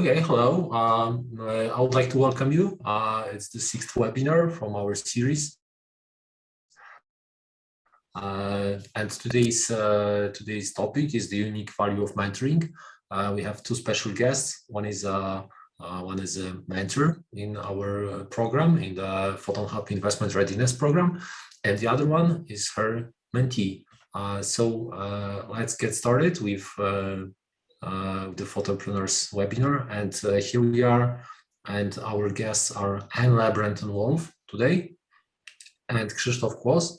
Okay, hello. I would like to welcome you. It's the 6th webinar from our series. And today's topic is the unique value of mentoring. We have two special guests. One is a mentor in our program, in the PhotonHub Investment Readiness Program, and the other one is her mentee. So let's get started with the Photonpreneurs webinar, and here we are, and our guests are Anne Lebreton-Wolf today and Krysztof Klos.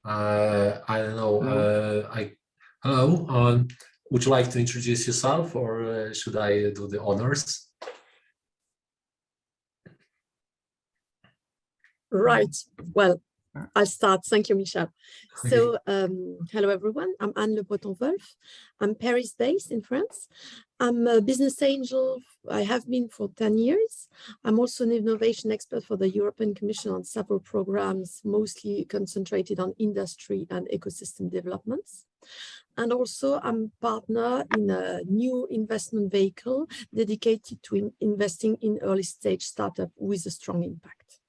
I don't know. Hello. Would you like to introduce yourself, or should I do the honors? Right. Well, I'll start. Thank you, Michel. So, hello, everyone. I'm Anne Lebreton-Wolf. I'm Paris-based in France. I'm a business angel. I have been for 10 years. I'm also an innovation expert for the European Commission on several programs, mostly concentrated on industry and ecosystem developments. And also, I'm partner in a new investment vehicle dedicated to investing in early stage startup with a strong impact.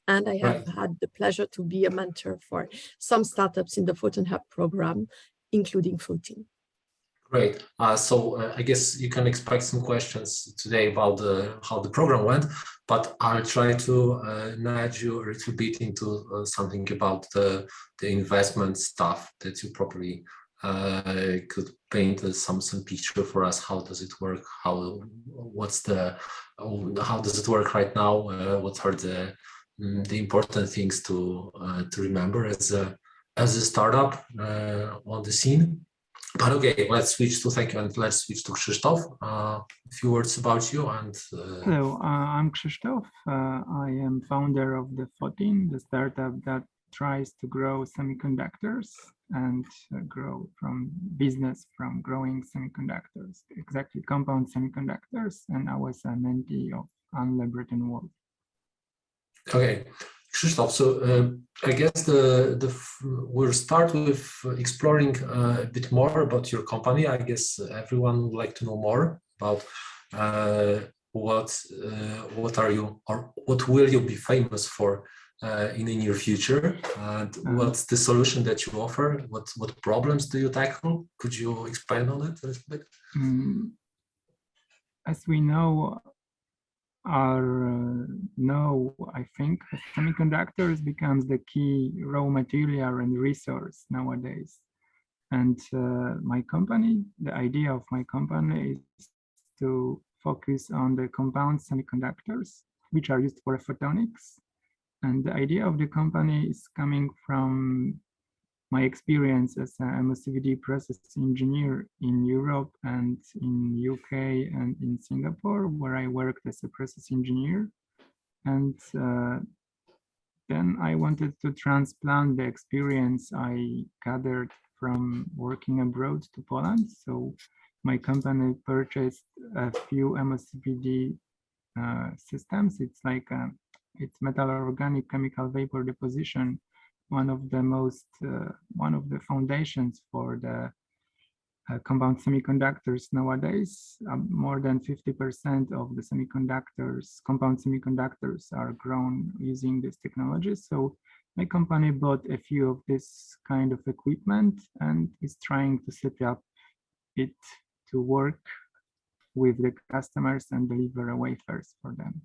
And I have had the pleasure to be a mentor for some startups in the PhotonHub program, including Photin. Great. So I guess you can expect some questions today about how the program went, but I'll try to nudge you a little bit into something about the investment stuff that you probably could paint some picture for us. How does it work? How does it work right now? What are the important things to remember as a startup on the scene? But okay, let's switch to thank you, and let's switch to Krysztof. A few words about you. And hello, I'm Krysztof. I am founder of the Photin, the startup that tries to grow semiconductors and grow from business from growing semiconductors, exactly compound semiconductors. And I was a mentee of Anne Lebreton-Wolf. Okay, Krysztof, so I guess we'll start with exploring a bit more about your company. I guess everyone would like to know more about what are you, or what will you be famous for in the near future, and what's the solution that you offer? What problems do you tackle? Could you expand on it a little bit? As we know, I think semiconductors becomes the key raw material and resource nowadays. And my company, the idea of my company is to focus on the compound semiconductors, which are used for photonics. And the idea of the company is coming from my experience as a MOCVD process engineer in Europe and in UK and in Singapore, where I worked as a process engineer. And then I wanted to transplant the experience I gathered from working abroad to Poland. So my company purchased a few MOCVD systems. It's like it's metal organic chemical vapor deposition, one of the foundations for the compound semiconductors nowadays. More than 50% of the compound semiconductors are grown using this technology. So my company bought a few of this kind of equipment and is trying to set up it to work with the customers and deliver wafers for them.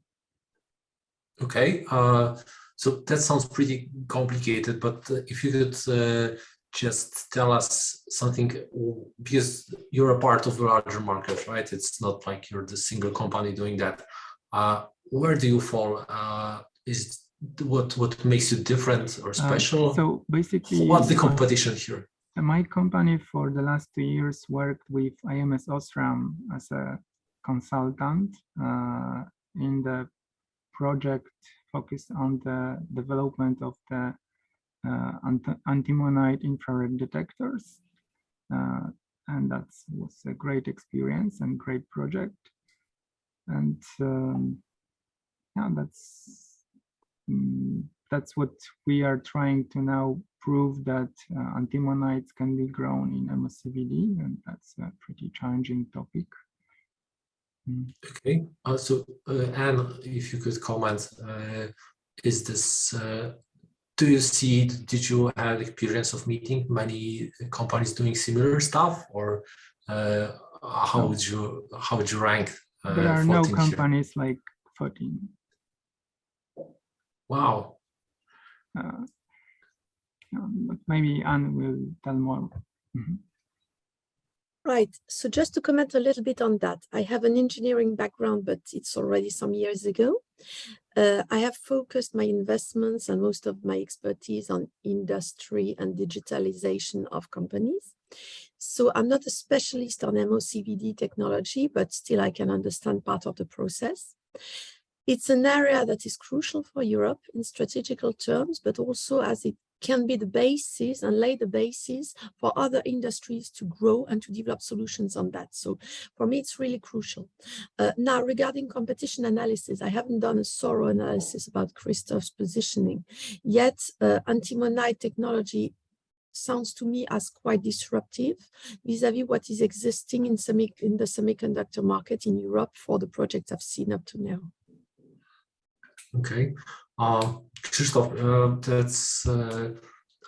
Okay, so that sounds pretty complicated, but if you could just tell us something, because you're a part of a larger market, right? It's not like you're the single company doing that. Where do you fall? Is what makes you different or special? So basically, what's the competition here? My company for the last 2 years worked with IMS Osram as a consultant in the project focused on the development of the antimonide infrared detectors. And that was a great experience and great project. And yeah, that's what we are trying to now prove, that antimonides can be grown in MOCVD, and that's a pretty challenging topic. Okay. Also, Anne, if you could comment, is this? Did you have experience of meeting many companies doing similar stuff, or how would you rank? There are no Photin companies like Photin. Wow. But maybe Anne will tell more. Right. So just to comment a little bit on that, I have an engineering background, but it's already some years ago. I have focused my investments and most of my expertise on industry and digitalization of companies. So I'm not a specialist on MOCVD technology, but still I can understand part of the process. It's an area that is crucial for Europe in strategical terms, but also as it can be the basis and lay the basis for other industries to grow and to develop solutions on that. So for me, it's really crucial. Now, regarding competition analysis, I haven't done a thorough analysis about Krystof's positioning, yet antimonide technology sounds to me as quite disruptive vis-a-vis what is existing in the semiconductor market in Europe for the projects I've seen up to now. Okay, Krysztof, that's.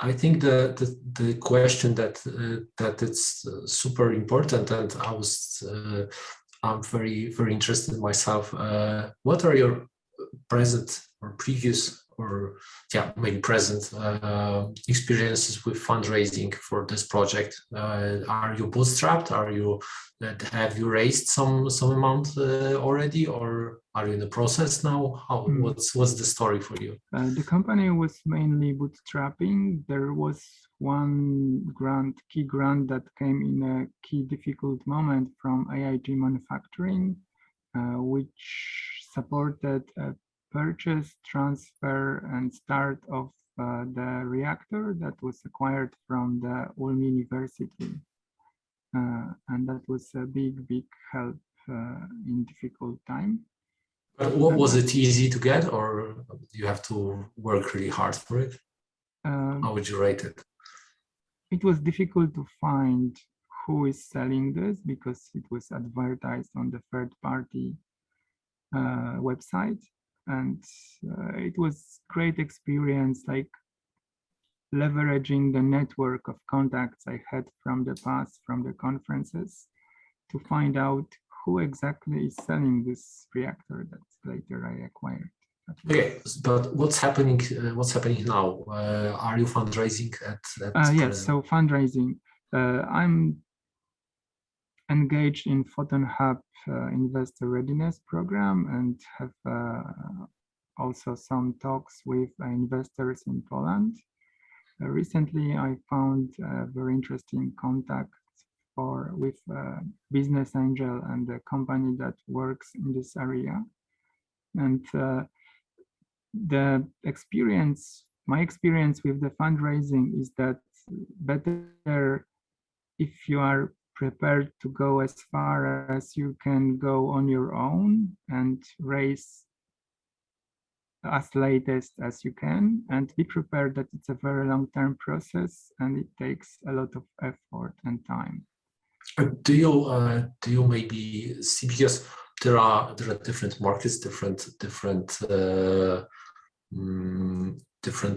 I think the question that it's super important, and I'm very interested myself. What are your present or previous or maybe present experiences with fundraising for this project? Are you bootstrapped? Have you raised some amount already, or are you in the process now? What's the story for you? The company was mainly bootstrapping. There was one key grant that came in a key difficult moment from IIT Manufacturing, which supported a purchase, transfer, and start of the reactor that was acquired from the Ulm University. And that was a big help in difficult time. But was it easy to get, or you have to work really hard for it? How would you rate it? It was difficult to find who is selling this because it was advertised on the third-party website, and it was great experience, like leveraging the network of contacts I had from the past, from the conferences, to find out who exactly is selling this reactor that later I acquired. Okay, but what's happening now? Are you fundraising at yes, so fundraising. I'm engaged in PhotonHub Investor Readiness Program and have also some talks with investors in Poland. Recently, I found a very interesting contact with a business angel and a company that works in this area. And my experience with the fundraising is that better if you are prepared to go as far as you can go on your own and raise as latest as you can, and be prepared that it's a very long-term process and it takes a lot of effort and time. Do you maybe see, because there are different markets, different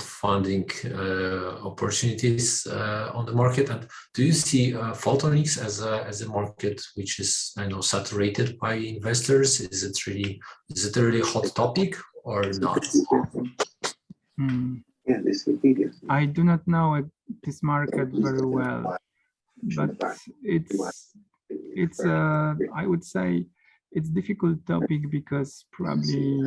funding opportunities on the market, and do you see Photonics as a market which is, I know, saturated by investors? Is it a really hot topic or not? I do not know this market very well, but it's I would say it's a difficult topic because probably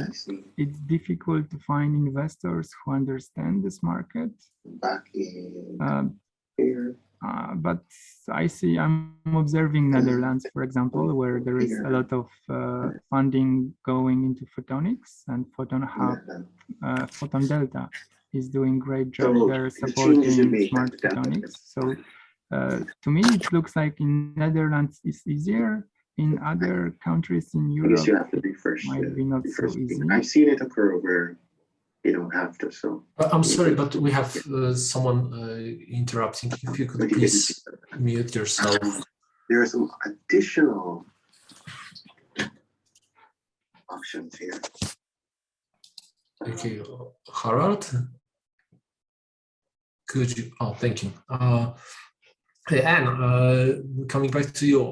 it's difficult to find investors who understand this market. But I'm observing Netherlands, for example, where there is a lot of funding going into photonics, and PhotonHub, Photon Delta is doing great job there supporting smart photonics. So to me, it looks like in Netherlands it's easier. In other countries in Europe, you have to be might be not so easy. I've seen it occur where you don't have to. So I'm sorry, but we have someone interrupting. If you could please mute yourself. There are some additional options here. Okay, Harald, could you? Oh, thank you. Hey, Anne, coming back to you.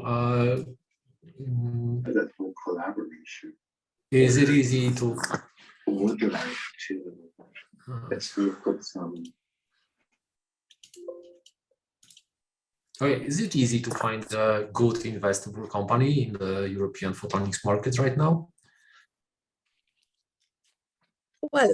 That whole collaboration. Is it easy to? Would you like to? Let's put some. Okay, is it easy to find a good investable company in the European photonics market right now? Well,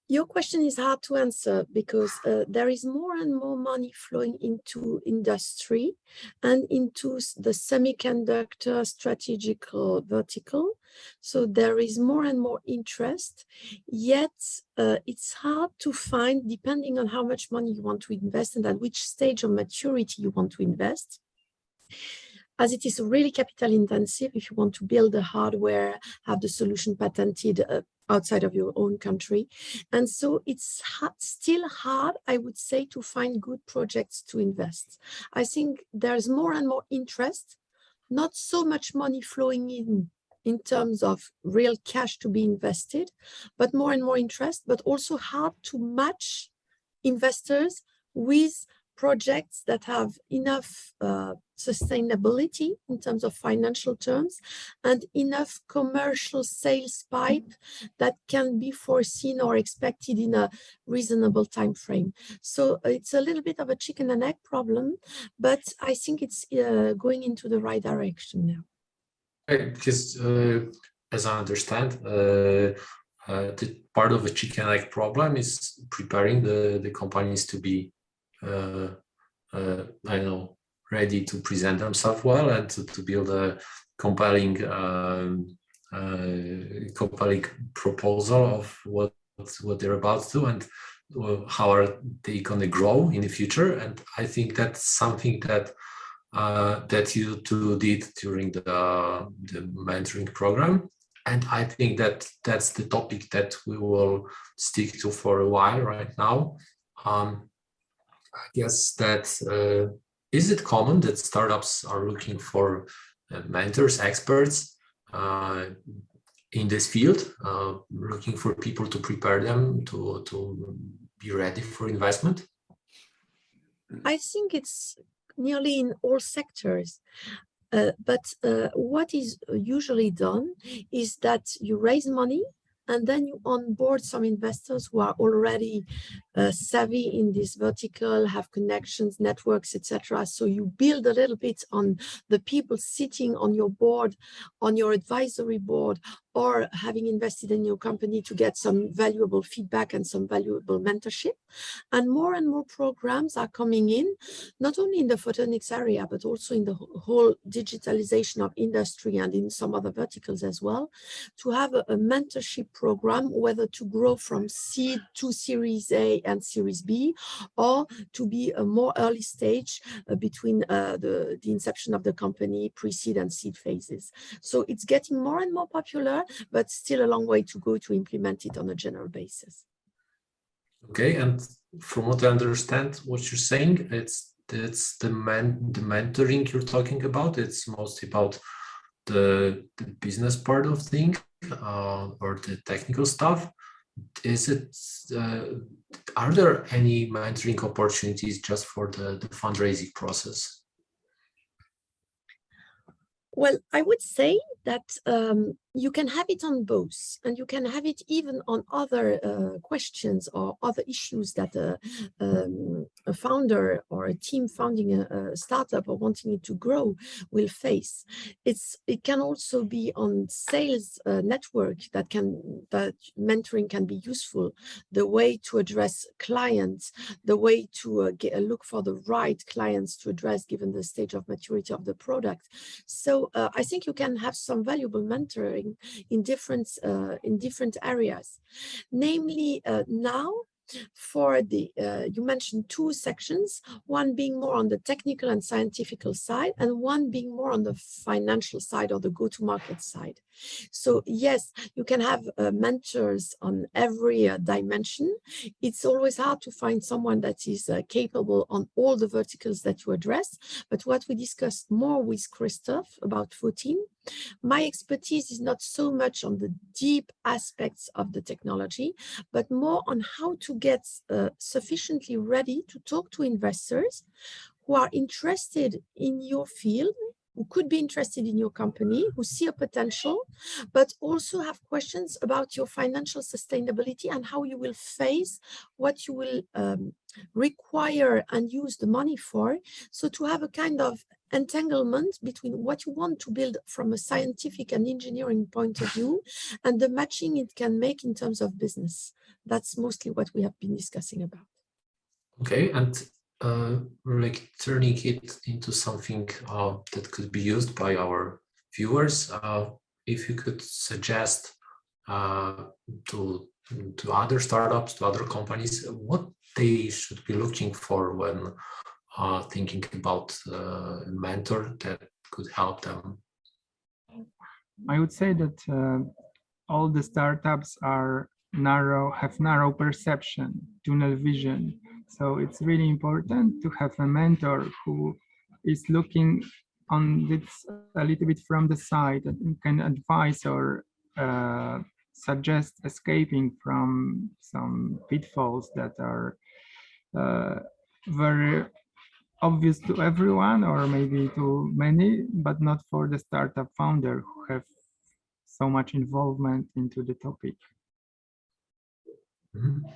your question is hard to answer because there is more and more money flowing into industry and into the semiconductor strategical vertical. So there is more and more interest, yet it's hard to find, depending on how much money you want to invest and at which stage of maturity you want to invest. As it is really capital intensive, if you want to build the hardware, have the solution patented outside of your own country. And so it's still hard, I would say, to find good projects to invest. I think there's more and more interest, not so much money flowing in terms of real cash to be invested, but more and more interest, but also hard to match investors with projects that have enough sustainability in terms of financial terms and enough commercial sales pipe that can be foreseen or expected in a reasonable time frame. So it's a little bit of a chicken and egg problem, but I think it's going into the right direction now. Because as I understand, the part of the chicken and egg problem is preparing the companies to be I know, ready to present themselves well and to build a compelling compelling proposal of what they're about to do and how are they going to grow in the future. And I think that's something that that you two did during the mentoring program. And I think that that's the topic that we will stick to for a while right now. I guess that is it common that startups are looking for mentors, experts in this field, looking for people to prepare them to be ready for investment? I think it's nearly in all sectors. But what is usually done is that you raise money and then you onboard some investors who are already savvy in this vertical, have connections, networks, etc. So you build a little bit on the people sitting on your board, on your advisory board, or having invested in your company to get some valuable feedback and some valuable mentorship. And more programs are coming in, not only in the photonics area, but also in the whole digitalization of industry and in some other verticals as well, to have a mentorship program, whether to grow from seed to Series A and Series B, or to be a more early stage between the inception of the company, pre-seed and seed phases. So it's getting more and more popular, but still a long way to go to implement it on a general basis. Okay, and from what I understand, what you're saying, it's the mentoring you're talking about. It's mostly about the business part of things or the technical stuff. Is it? Are there any mentoring opportunities just for the fundraising process? Well, I would say that you can have it on both, and you can have it even on other questions or other issues that a founder or a team founding a startup or wanting it to grow will face. It can also be on sales network that mentoring can be useful. The way to address clients, the way to look for the right clients to address given the stage of maturity of the product. So I think you can have some valuable mentoring in different areas. Namely, now for the, you mentioned two sections, one being more on the technical and scientific side, and one being more on the financial side or the go-to-market side. So yes, you can have mentors on every dimension. It's always hard to find someone that is capable on all the verticals that you address. But what we discussed more with Krystof about Photin My expertise is not so much on the deep aspects of the technology, but more on how to get sufficiently ready to talk to investors who are interested in your field, who could be interested in your company, who see a potential, but also have questions about your financial sustainability and how you will face what you will require and use the money for. So to have a kind of entanglement between what you want to build from a scientific and engineering point of view and the matching it can make in terms of business. That's mostly what we have been discussing about. Okay, and like turning it into something that could be used by our viewers, if you could suggest to other startups, to other companies, what they should be looking for when thinking about a mentor that could help them? I would say that all the startups are have narrow perception, tunnel vision. So it's really important to have a mentor who is looking on this a little bit from the side and can advise or suggest escaping from some pitfalls that are very obvious to everyone or maybe to many, but not for the startup founder who have so much involvement into the topic. Mm-hmm.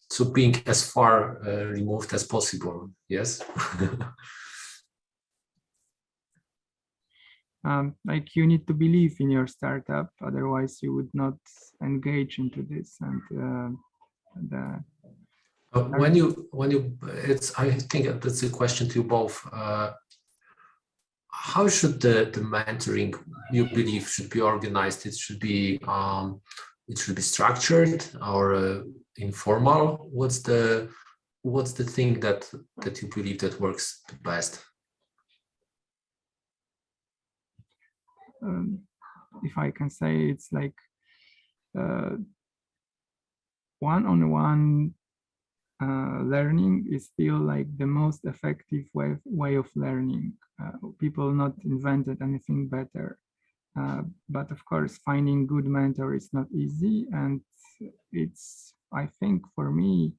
So being as far removed as possible, yes? Like you need to believe in your startup, otherwise you would not engage into this. And when you, I think that's a question to you both. How should the mentoring, you believe, should be organized? It should be structured or informal. What's the thing that you believe that works the best? If I can say, it's like one-on-one learning is still like the most effective way of learning. People not invented anything better. But of course, finding good mentor is not easy. And it's, I think for me,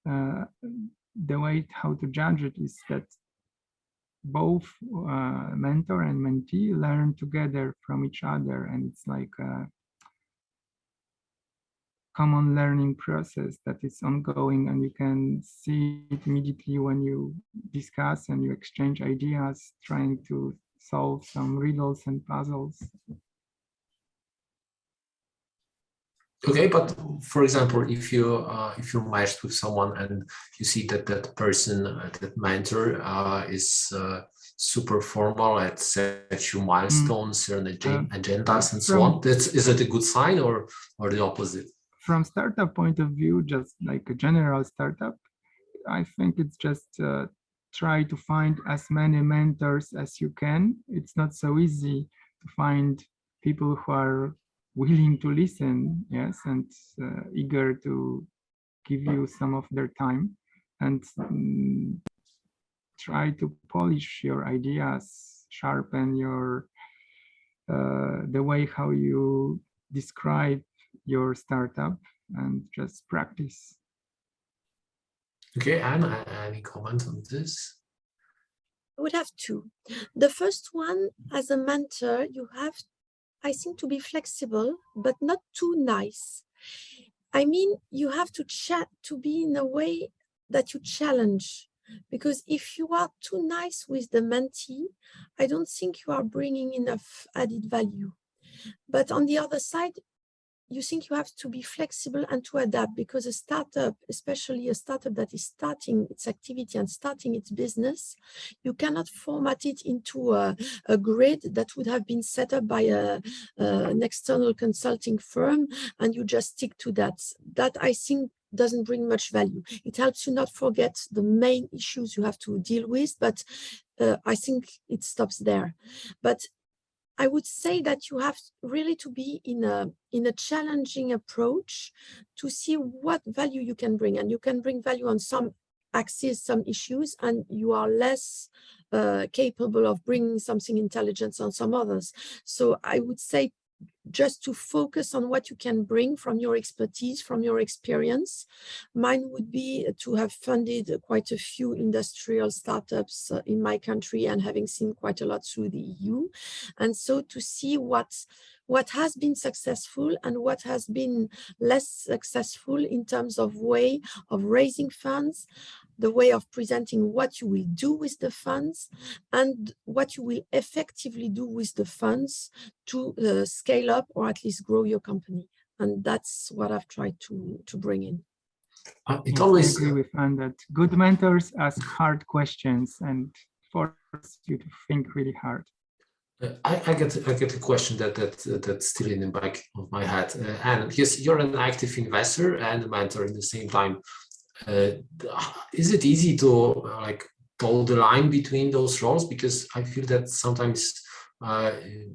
the way how to judge it is that both mentor and mentee learn together from each other. And it's like a common learning process that is ongoing, and you can see it immediately when you discuss and you exchange ideas, trying to solve some riddles and puzzles. Okay, but for example, if you're matched with someone and you see that that person, that mentor, is super formal at set you milestones, certain agendas, and so on, is it a good sign or the opposite? From startup point of view, just like a general startup, I think it's just try to find as many mentors as you can. It's not so easy to find people who are willing to listen, yes, and eager to give you some of their time, and try to polish your ideas, sharpen your the way how you describe your startup, and just practice. Okay, Anne, any comment on this? I would have two. The first one, as a mentor, you have, I think, to be flexible, but not too nice. I mean, you have to be in a way that you challenge, because if you are too nice with the mentee, I don't think you are bringing enough added value. But on the other side, you think you have to be flexible and to adapt, because a startup, especially a startup that is starting its activity and starting its business, you cannot format it into a grid that would have been set up by an external consulting firm, and you just stick to that. That, I think, doesn't bring much value. It helps you not forget the main issues you have to deal with, but I think it stops there. But I would say that you have really to be in a challenging approach to see what value you can bring, and you can bring value on some axes, some issues, and you are less capable of bringing something intelligent on some others. So I would say just to focus on what you can bring from your expertise, from your experience. Mine would be to have funded quite a few industrial startups in my country and having seen quite a lot through the EU. And so to see what has been successful and what has been less successful in terms of way of raising funds, the way of presenting what you will do with the funds and what you will effectively do with the funds to scale up or at least grow your company. And that's what I've tried to bring in. Yes, I agree with Anne that good mentors ask hard questions and force you to think really hard. I get a question that's still in the back of my head. Anne, because you're an active investor and a mentor at the same time. Is it easy to like draw the line between those roles? Because I feel that sometimes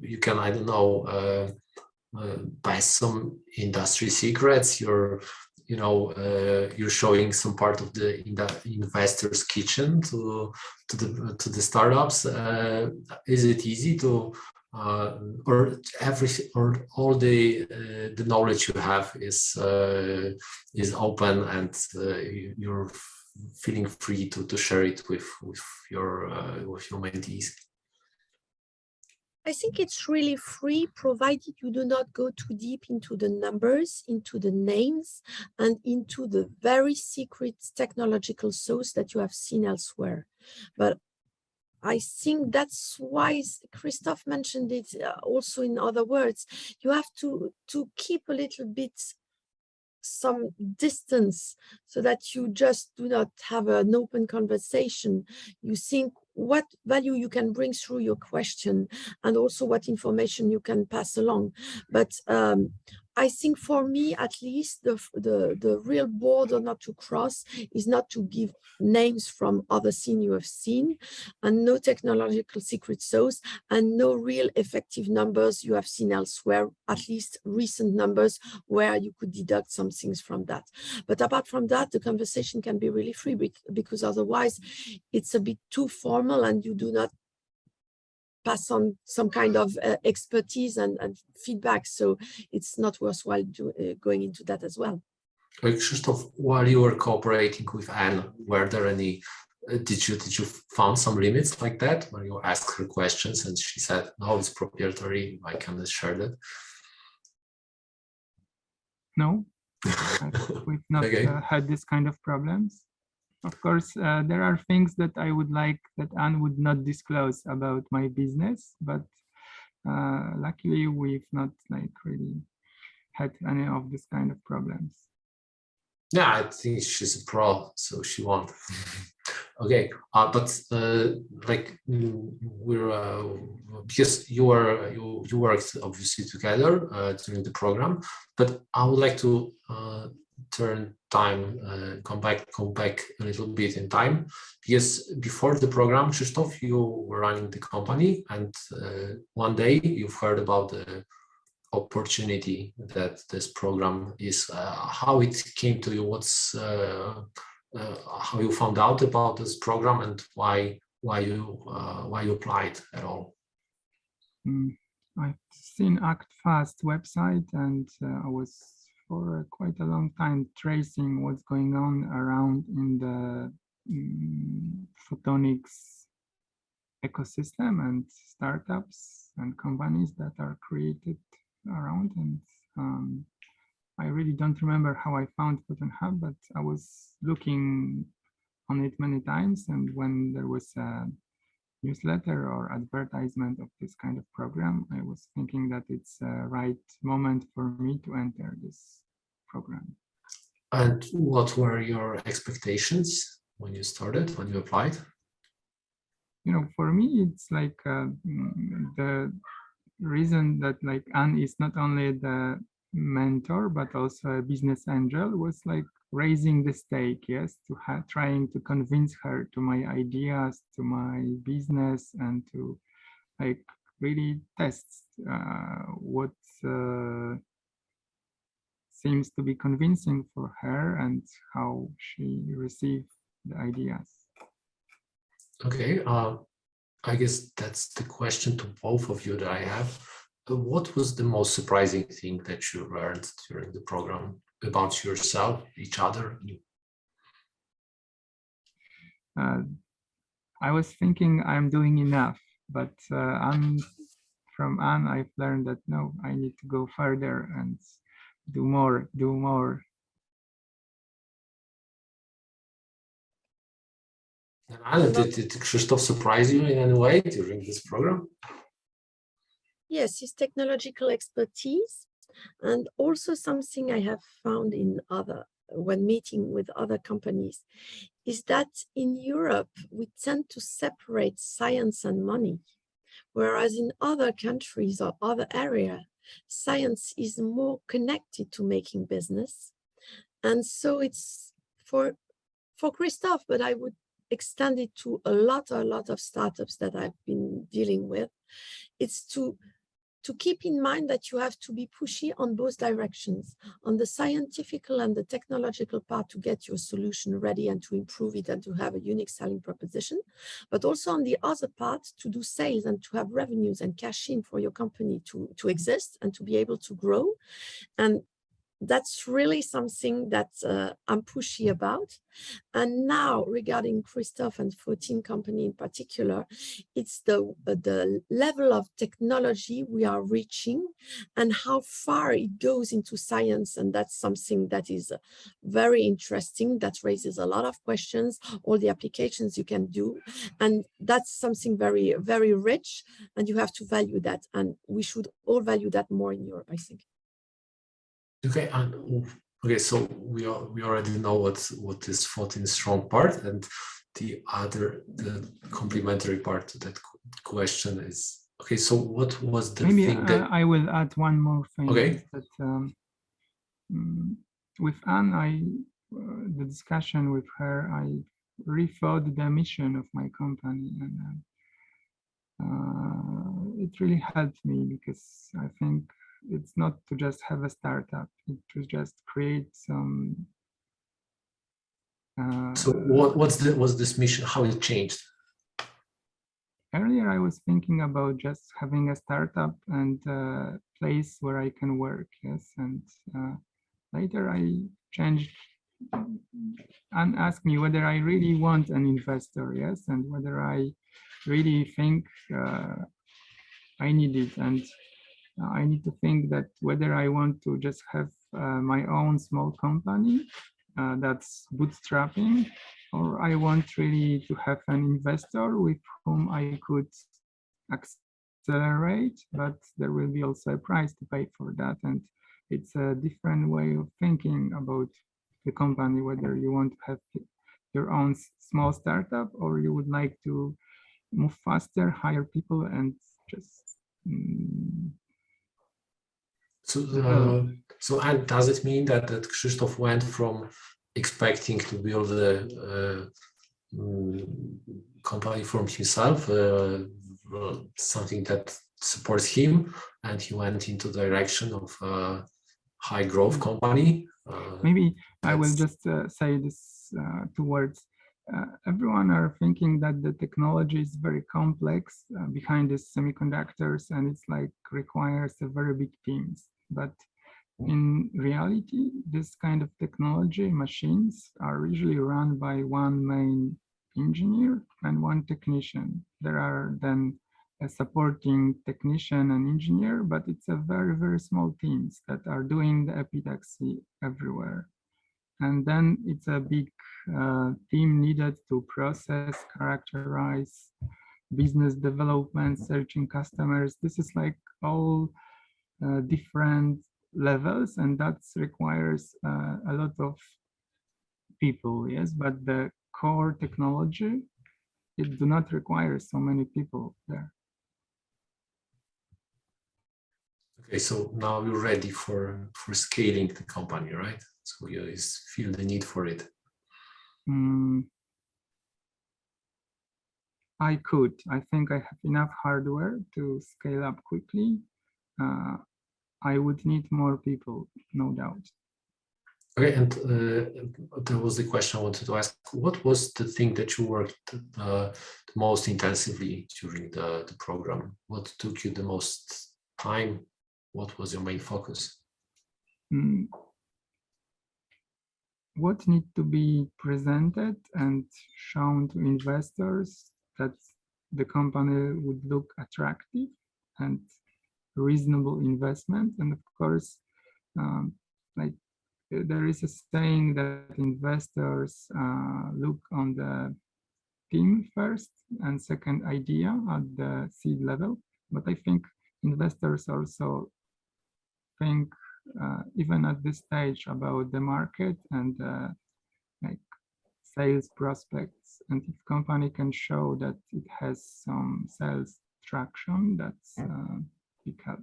you can, I don't know, pass some industry secrets. You're showing some part of the investor's kitchen to the startups. Is it easy to or all the knowledge you have is open and you're feeling free to share it with your mentees? I think it's really free, provided you do not go too deep into the numbers, into the names, and into the very secret technological sauce that you have seen elsewhere. But I think that's why Krystof mentioned it also in other words. You have to keep a little bit some distance so that you just do not have an open conversation. You think what value you can bring through your question and also what information you can pass along. But I think for me, at least, the real border not to cross is not to give names from other scene you have seen, and no technological secret sauce, and no real effective numbers you have seen elsewhere, at least recent numbers where you could deduct some things from that. But apart from that, the conversation can be really free because otherwise it's a bit too formal and you do not pass on some kind of expertise and feedback. So it's not worthwhile going into that as well. Krystof, while you were cooperating with Anne, were there any, did you found some limits like that when you asked her questions and she said, no, it's proprietary, I cannot share that? No, we've not had this kind of problems. Of course, there are things that I would like that Anne would not disclose about my business, but luckily we've not really had any of this kind of problems. Yeah, I think she's a pro, so she won't. Okay, but we're because you worked obviously together during the program, but I would like to turn time, come back a little bit in time, because before the program, Krystof, you were running the company, and one day you've heard about the opportunity that this program is. How it came to you? What's how you found out about this program and why you applied at all? I've seen Act Fast website, and I was for quite a long time tracing what's going on around in the photonics ecosystem and startups and companies that are created around. And I really don't remember how I found PhotonHub, but I was looking on it many times, and when there was a newsletter or advertisement of this kind of program, I was thinking that it's a right moment for me to enter this program. And what were your expectations when you started, when you applied? For me, it's like the reason that Anne is not only the mentor but also a business angel was raising the stake, yes, to trying to convince her to my ideas, to my business, and to really test what seems to be convincing for her and how she received the ideas. Okay, I guess that's the question to both of you that I have. What was the most surprising thing that you learned during the program about yourself, each other? I was thinking I'm doing enough, but from Anne, I've learned that no, I need to go further and do more. Anne, did Krysztof surprise you in any way during this program? Yes, his technological expertise, and also something I have found when meeting with other companies, is that in Europe, we tend to separate science and money, whereas in other countries or other areas, science is more connected to making business. And so it's for Krystof, but I would extend it to a lot of startups that I've been dealing with. It's to keep in mind that you have to be pushy on both directions, on the scientific and the technological part to get your solution ready and to improve it and to have a unique selling proposition, but also on the other part to do sales and to have revenues and cash in for your company to exist and to be able to grow. And that's really something that I'm pushy about. And now regarding Krystof and Photin company in particular, it's the level of technology we are reaching and how far it goes into science. And that's something that is very interesting, that raises a lot of questions, all the applications you can do. And that's something very, very rich, and you have to value that. And we should all value that more in Europe, I think. Okay, okay. So we already know what is Photin's strong part, and the complementary part to that question is okay. So what was the thing that I will add one more thing? Okay. That with Anne, the discussion with her, I rethought the mission of my company, and it really helped me, because I think it's not to just have a startup, it to just create some. So what's this mission? How it changed? Earlier, I was thinking about just having a startup and a place where I can work. Yes, and later I changed and asked me whether I really want an investor. Yes, and whether I really think I need it, and I need to think that whether I want to just have my own small company that's bootstrapping, or I want really to have an investor with whom I could accelerate, but there will be also a price to pay for that. And it's a different way of thinking about the company, whether you want to have your own small startup, or you would like to move faster, hire people, and just So and does it mean that Krysztof went from expecting to build a company from himself, something that supports him, and he went into the direction of a high growth company? Maybe I will just say this two words. Everyone are thinking that the technology is very complex behind the semiconductors, and it's like requires a very big teams. But in reality, this kind of technology machines are usually run by one main engineer and one technician. There are then a supporting technician and engineer, but it's a very, very small teams that are doing the epitaxy everywhere. And then it's a big team needed to process, characterize, business development, searching customers. This is like all different levels, and that requires a lot of people. Yes, but the core technology, it do not require so many people there. Okay, so now you're ready for scaling the company, right? So you feel the need for it. I think I have enough hardware to scale up quickly. I would need more people, no doubt. Okay, and there was the question I wanted to ask. What was the thing that you worked the most intensively during the program? What took you the most time? What was your main focus? What needs to be presented and shown to investors that the company would look attractive and reasonable investment. And of course, like there is a saying that investors look on the team first and second idea at the seed level. But I think investors also think even at this stage about the market and like sales prospects. And if company can show that it has some sales traction, that's big help.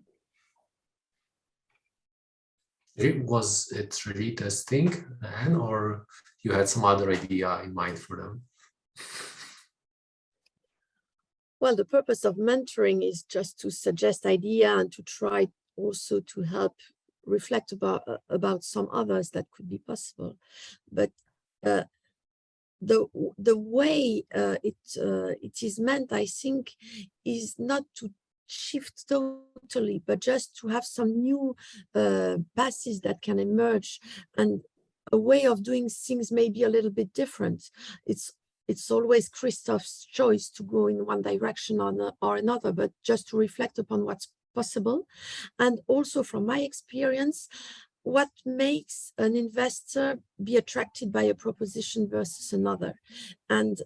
Was it really this thing, Anne, or you had some other idea in mind for them? Well, the purpose of mentoring is just to suggest idea and to try also to help reflect about some others that could be possible. But the way it is meant, I think, is not to shift totally, but just to have some new passes that can emerge, and a way of doing things may be a little bit different. It's always Krystof's choice to go in one direction or another, but just to reflect upon what's possible. And also from my experience, what makes an investor be attracted by a proposition versus another. And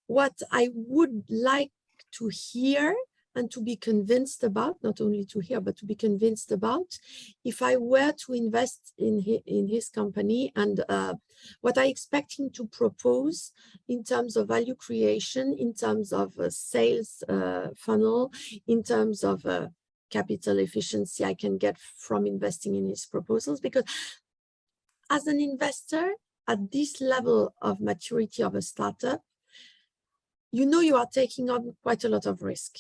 what I would like to hear and to be convinced about, not only to hear, but to be convinced about, if I were to invest in his company, and what I expect him to propose in terms of value creation, in terms of a sales funnel, in terms of capital efficiency I can get from investing in his proposals. Because as an investor at this level of maturity of a startup, you know you are taking on quite a lot of risk.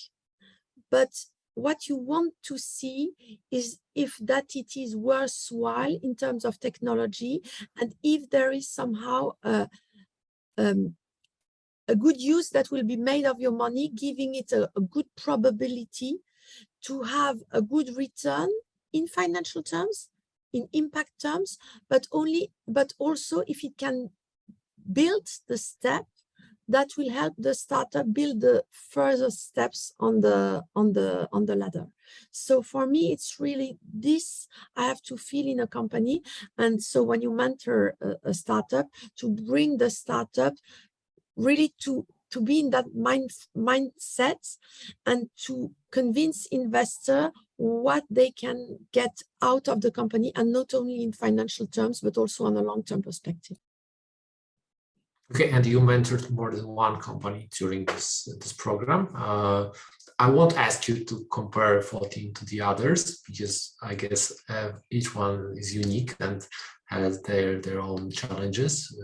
But what you want to see is if that it is worthwhile in terms of technology, and if there is somehow a good use that will be made of your money, giving it a good probability to have a good return in financial terms, in impact terms, but also if it can build the step that will help the startup build the further steps on the ladder. So for me, it's really this I have to feel in a company. And so when you mentor a startup, to bring the startup really to be in that mindset and to convince investor what they can get out of the company, and not only in financial terms, but also on a long-term perspective. Okay, and you mentored more than one company during this program. I won't ask you to compare Photin to the others, because I guess each one is unique and has their own challenges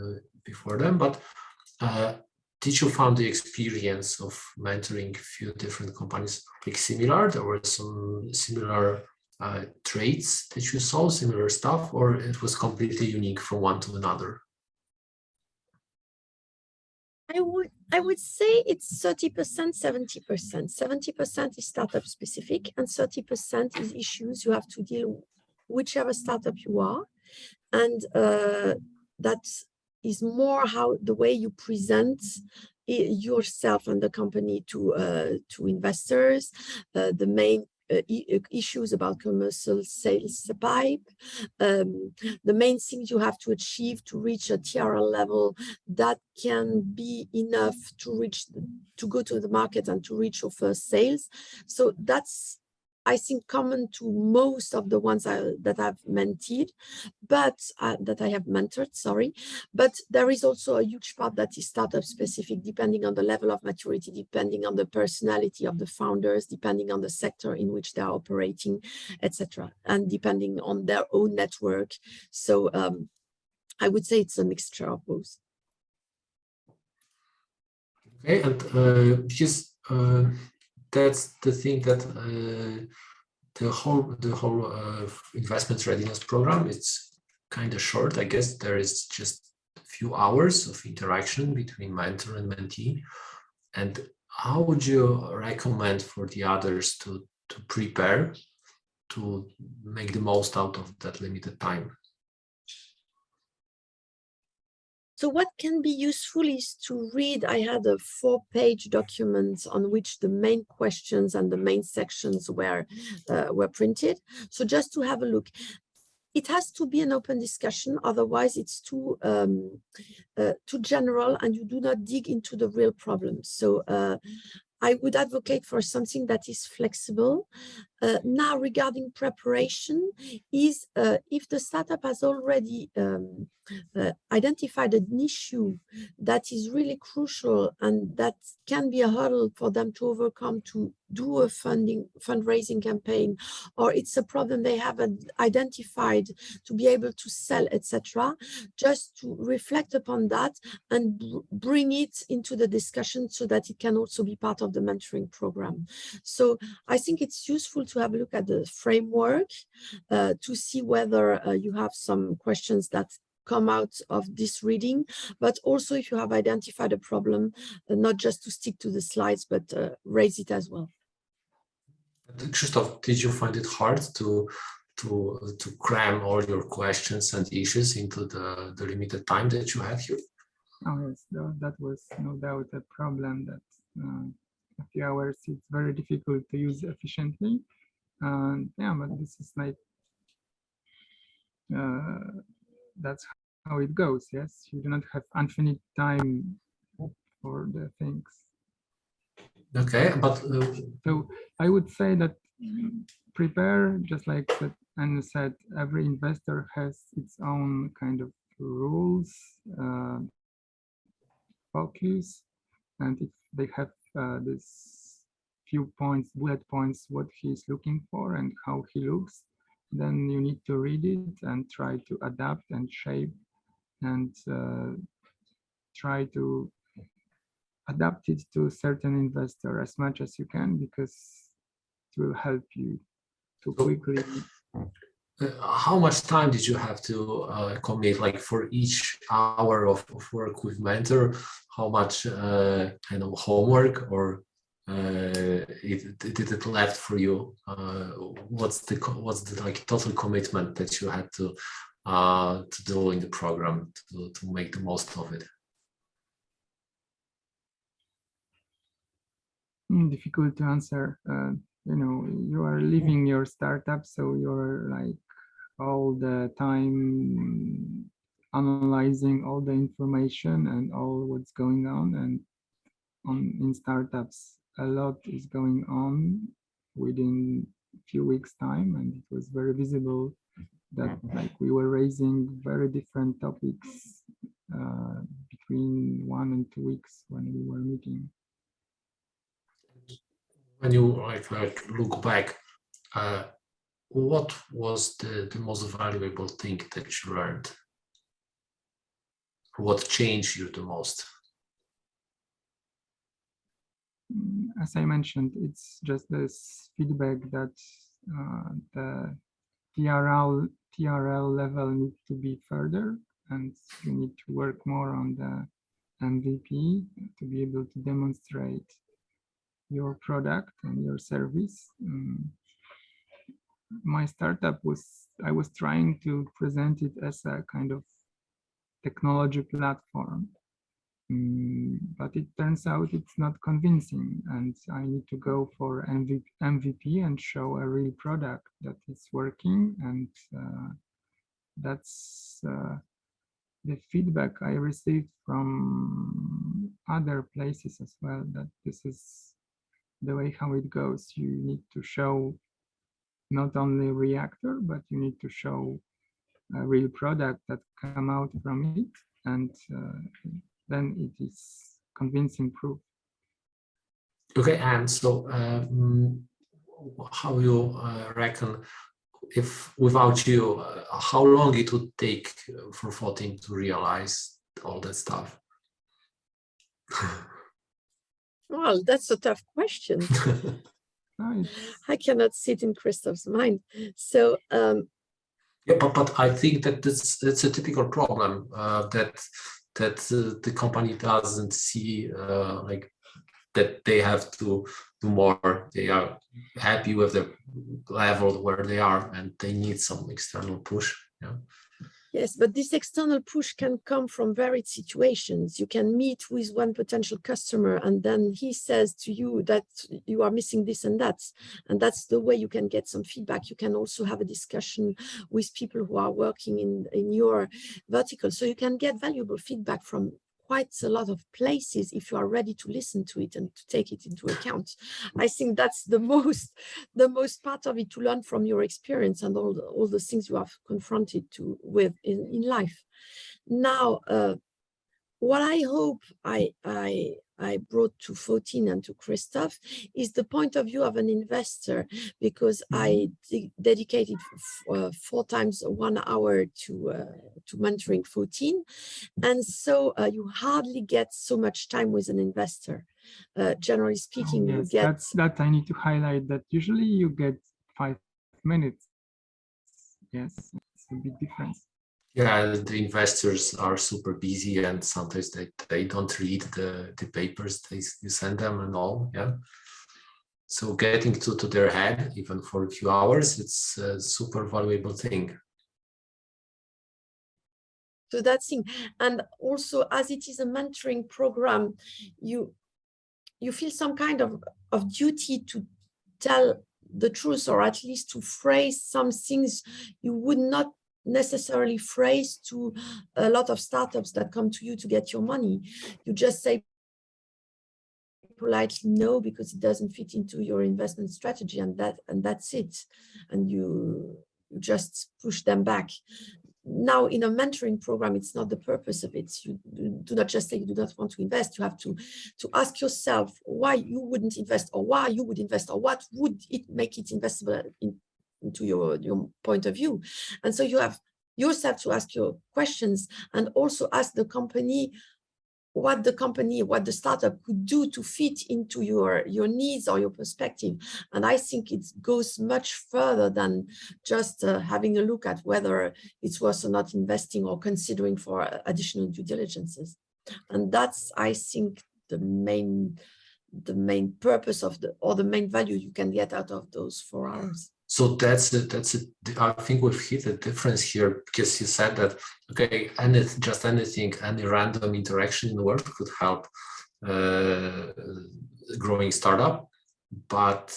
before them. But did you find the experience of mentoring a few different companies like similar? There were some similar traits that you saw, similar stuff, or it was completely unique from one to another? I would say it's 30%, 70%. 70% is startup specific, and 30% is issues you have to deal with, whichever startup you are. And that is more how the way you present yourself and the company to investors, the main issues about commercial sales pipe, the main things you have to achieve to reach a TRL level that can be enough to go to the market and to reach your first sales. So that's, I think, common to most of the ones that I've mentored, but that I have mentored, sorry. But there is also a huge part that is startup specific, depending on the level of maturity, depending on the personality of the founders, depending on the sector in which they are operating, etc., and depending on their own network. So I would say it's a mixture of both. Okay, and because that's the thing that the whole investment readiness program, it's kind of short. I guess there is just a few hours of interaction between mentor and mentee. And how would you recommend for the others to prepare to make the most out of that limited time? So what can be useful is to read. I had a 4-page document on which the main questions and the main sections were printed. So just to have a look. It has to be an open discussion, otherwise it's too general and you do not dig into the real problems. So I would advocate for something that is flexible. Now, regarding preparation, is if the startup has already identified an issue that is really crucial and that can be a hurdle for them to overcome to do a fundraising campaign, or it's a problem they haven't identified to be able to sell, etc., just to reflect upon that and bring it into the discussion so that it can also be part of the mentoring program. So I think it's useful to have a look at the framework to see whether you have some questions that come out of this reading, but also if you have identified a problem, not just to stick to the slides, but raise it as well. Krystof, did you find it hard to cram all your questions and issues into the limited time that you had here? Oh yes, that was no doubt a problem, that a few hours it's very difficult to use efficiently. Yeah, but this is like that's how it goes. Yes, you do not have infinite time for the things. Okay, but so I would say that prepare, just like that Anne said, every investor has its own kind of rules, focus, and if they have this few points, bullet points, what he's looking for and how he looks, then you need to read it and try to adapt and shape and try to adapt it to a certain investor as much as you can, because it will help you to quickly. How much time did you have to commit, like for each hour of work with mentor? How much kind of homework or did it left for you? What's the like total commitment that you had to do in the program to make the most of it? Difficult to answer. You know, you are leaving your startup, so you're like all the time analyzing all the information and all what's going on, and in startups a lot is going on within a few weeks time, and it was very visible that like we were raising very different topics between 1 and 2 weeks when we were meeting. When you like look back, what was the most valuable thing that you learned? What changed you the most? As I mentioned, it's just this feedback that the TRL level needs to be further, and you need to work more on the MVP to be able to demonstrate your product and your service. My startup I was trying to present it as a kind of technology platform, but it turns out it's not convincing, and I need to go for MVP and show a real product that is working, and that's the feedback I received from other places as well, that this is the way how it goes. You need to show not only reactor, but you need to show a real product that come out from it, and then it is convincing proof. Okay, and so how you reckon, if without you, how long it would take for Photin to realize all that stuff? Well, that's a tough question. I cannot sit in Krystof's mind. So Yeah, but I think that that's a typical problem that the company doesn't see like that they have to do more. They are happy with the level where they are, and they need some external push. Yeah. Yes, but this external push can come from varied situations. You can meet with one potential customer and then he says to you that you are missing this and that. And that's the way you can get some feedback. You can also have a discussion with people who are working in your vertical. So you can get valuable feedback from quite a lot of places if you are ready to listen to it and to take it into account. I think that's the most part of it, to learn from your experience and all the things you have confronted with in life. Now, what I hope I brought to Photin and to Krystof is the point of view of an investor, because I dedicated 4 times 1 hour to mentoring Photin, and so you hardly get so much time with an investor. Generally speaking, yes, you get that I need to highlight that usually you get 5 minutes. Yes, it's a big difference. Yeah, the investors are super busy, and sometimes they don't read the papers you send them and all. Yeah. So getting to their head, even for a few hours, it's a super valuable thing. to that thing. And also, as it is a mentoring program, you feel some kind of duty to tell the truth, or at least to phrase some things you would not necessarily phrase to a lot of startups that come to you to get your money. You just say politely no, because it doesn't fit into your investment strategy, and that's it. And you just push them back. Now, in a mentoring program, it's not the purpose of it. You do not just say you do not want to invest. You have to ask yourself why you wouldn't invest, or why you would invest, or what would it make it investable into your point of view. And so you have yourself to ask your questions, and also ask the company what the startup could do to fit into your needs or your perspective. And I think it goes much further than just having a look at whether it's worth or not investing, or considering for additional due diligences. And that's, I think, the main purpose of the main value you can get out of those 4 hours. So I think we've hit a difference here, because you said that, okay, anything, any random interaction in the world could help growing startup, but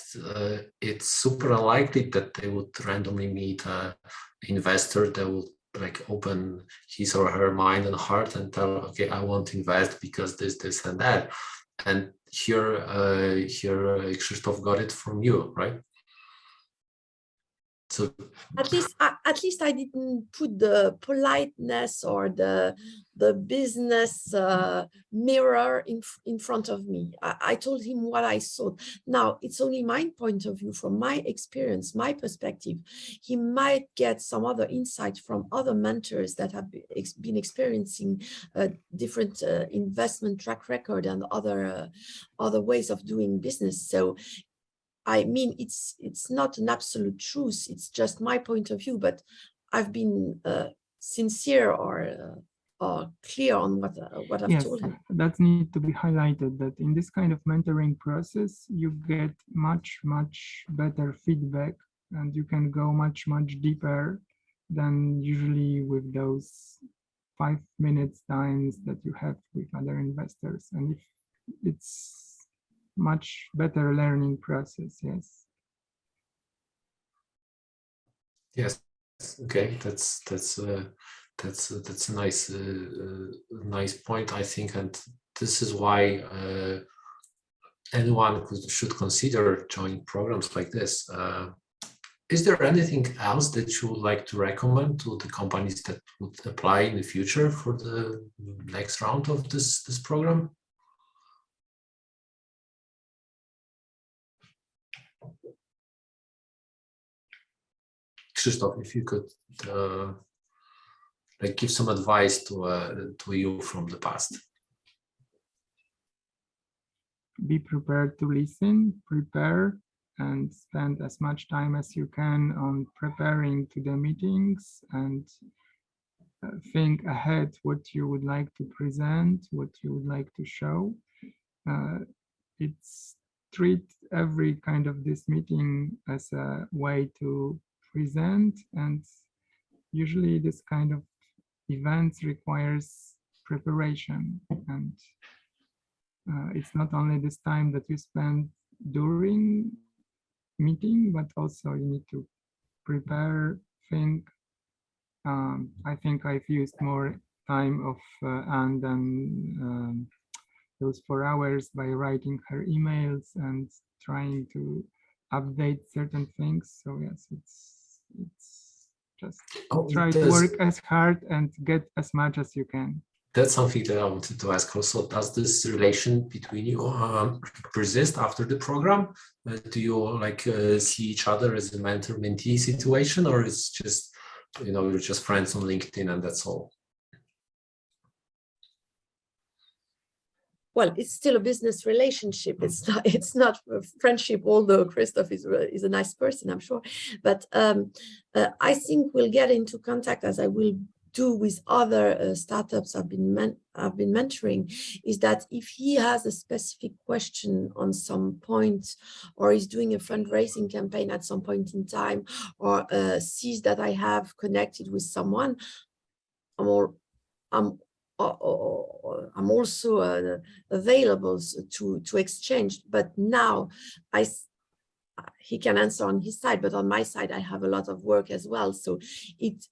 it's super unlikely that they would randomly meet an investor that would like open his or her mind and heart and tell, okay, I want to invest because this and that. And here Krysztof got it from you, right? So at least I didn't put the politeness or the business mirror in front of me. I told him what I thought. Now, it's only my point of view, from my experience, my perspective. He might get some other insight from other mentors that have been experiencing different investment track record and other ways of doing business. So I mean, it's not an absolute truth. It's just my point of view, but I've been sincere or clear on what I've told him. That needs to be highlighted, that in this kind of mentoring process, you get much better feedback, and you can go much deeper than usually with those 5 minutes times that you have with other investors. And if it's much better learning process. Yes. Okay, that's a nice point, I think, and this is why anyone should consider joining programs like this. Is there anything else that you would like to recommend to the companies that would apply in the future for the next round of this program? Krysztof, if you could like give some advice to you from the past. Be prepared to listen, prepare, and spend as much time as you can on preparing to the meetings and think ahead what you would like to present, what you would like to show. It's treat every kind of this meeting as a way to present, and usually this kind of events requires preparation, and it's not only this time that you spend during meeting, but also you need to prepare, think. I think I've used more time of Anne than those 4 hours by writing her emails and trying to update certain things. So yes, it's just try to work as hard and get as much as you can. That's something that I wanted to ask also. Does this relation between you persist after the program? Do you like see each other as a mentor-mentee situation, or it's just, you know, you're just friends on LinkedIn and that's all? Well, it's still a business relationship. It's not a friendship, although Krystof is a nice person, I'm sure. But I think we'll get into contact, as I will do with other startups I've been mentoring, is that if he has a specific question on some point, or is doing a fundraising campaign at some point in time, or sees that I have connected with someone, I'm also available to exchange. But now he can answer on his side, but on my side I have a lot of work as well. So it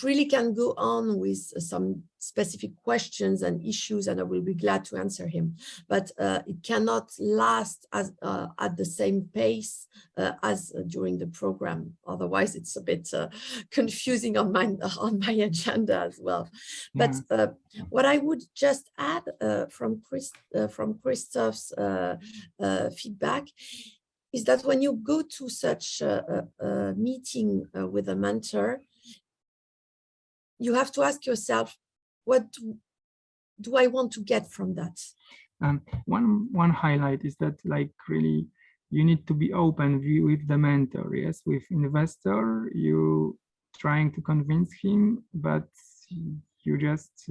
really can go on with some specific questions and issues, and I will be glad to answer him. But it cannot last as at the same pace as during the program. Otherwise, it's a bit confusing on my agenda as well. Yeah. But what I would just add from Krystof's feedback is that when you go to such a meeting with a mentor, you have to ask yourself, what do I want to get from that? One highlight is that, like, really, you need to be open with the mentor. Yes, with investor, you trying to convince him, but you just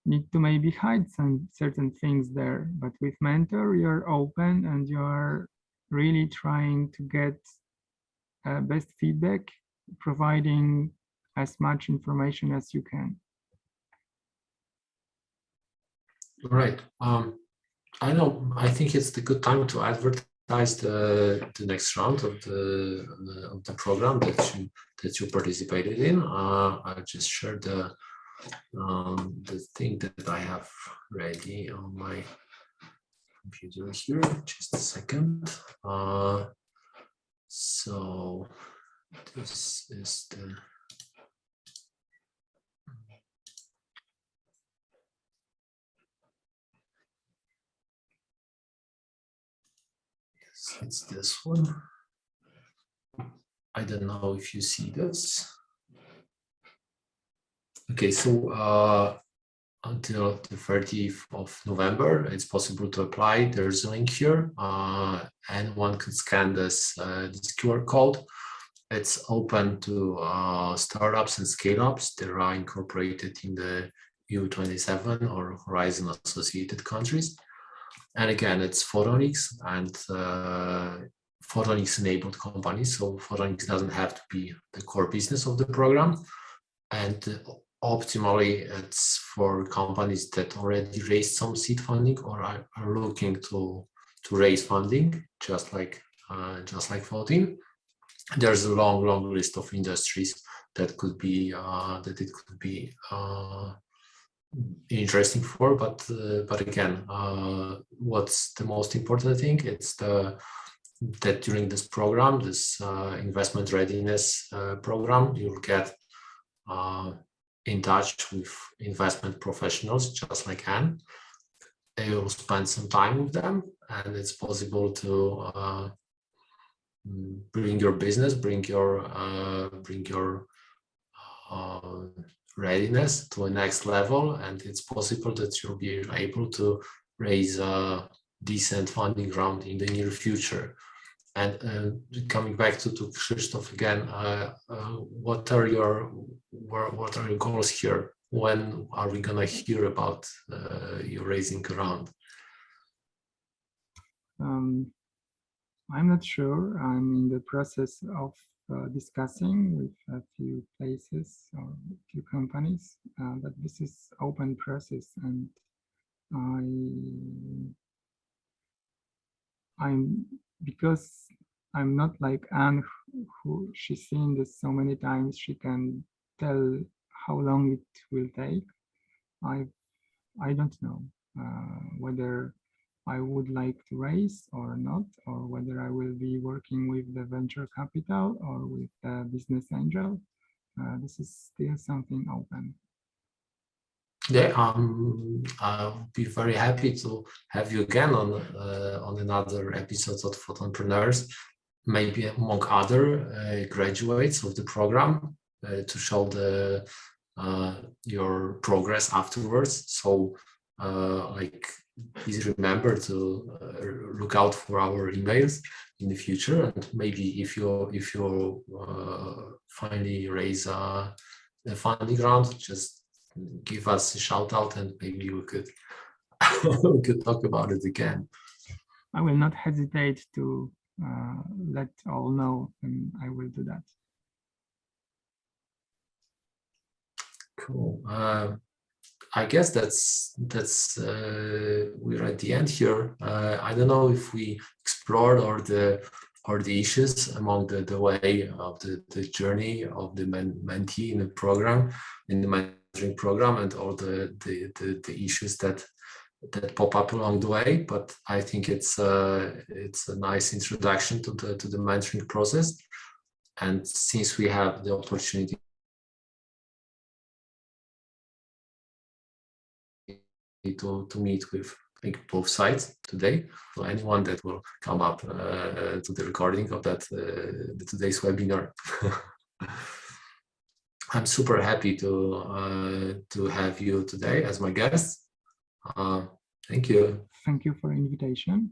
need to maybe hide some certain things there. But with mentor, you're open and you're really trying to get best feedback, providing as much information as you can. Right. I think it's the good time to advertise the next round of the program that you participated in. I just shared the thing that I have ready on my computer here. Just a second. So this is the. It's this one. I don't know if you see this. Okay, so until the 30th of November, it's possible to apply. There's a link here, and one can scan this QR code. It's open to startups and scale-ups that are incorporated in the EU27 or Horizon associated countries. And again, it's Photonics and Photonics enabled companies. So Photonics doesn't have to be the core business of the program. And optimally, it's for companies that already raised some seed funding or are looking to raise funding, just like Photin. There's a long list of industries that it could be interesting for, but again, what's the most important thing? It's that during this program, this investment readiness program, you'll get in touch with investment professionals just like Anne. You'll spend some time with them, and it's possible to bring your business, bring your readiness to a next level, and it's possible that you'll be able to raise decent funding round in the near future. And coming back to Krysztof again, what are your goals here? When are we gonna hear about you raising a round? I'm not sure. I'm in the process of discussing with a few places or a few companies, but this is open process, and because I'm not like Anne, who she's seen this so many times, she can tell how long it will take. I don't know whether I would like to raise or not, or whether I will be working with the venture capital or with the business angel. This is still something open. Yeah, I'll be very happy to have you again on another episode of Photonpreneurs, maybe among other graduates of the program, to show your progress afterwards. So like, please remember to look out for our emails in the future, and maybe if you finally raise a funding round, just give us a shout out, and maybe we could we could talk about it again. I will not hesitate to let all know, and I will do that. Cool. I guess that's we're at the end here. I don't know if we explored all the issues among the way of the journey of the mentee in the program, in the mentoring program, and all the issues that pop up along the way. But I think it's a nice introduction to the mentoring process. And since we have the opportunity to meet with both sides today, so anyone that will come up to the recording of that today's webinar, I'm super happy to have you today as my guest. Thank you. Thank you for the invitation.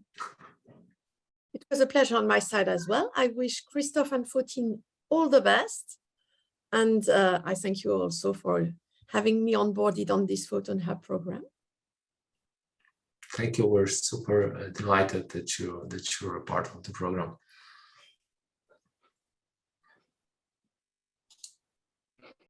It was a pleasure on my side as well. I wish Krystof and Photin all the best. And I thank you also for having me onboarded on this PhotonHub program. Thank you. We're super delighted that you're a part of the program.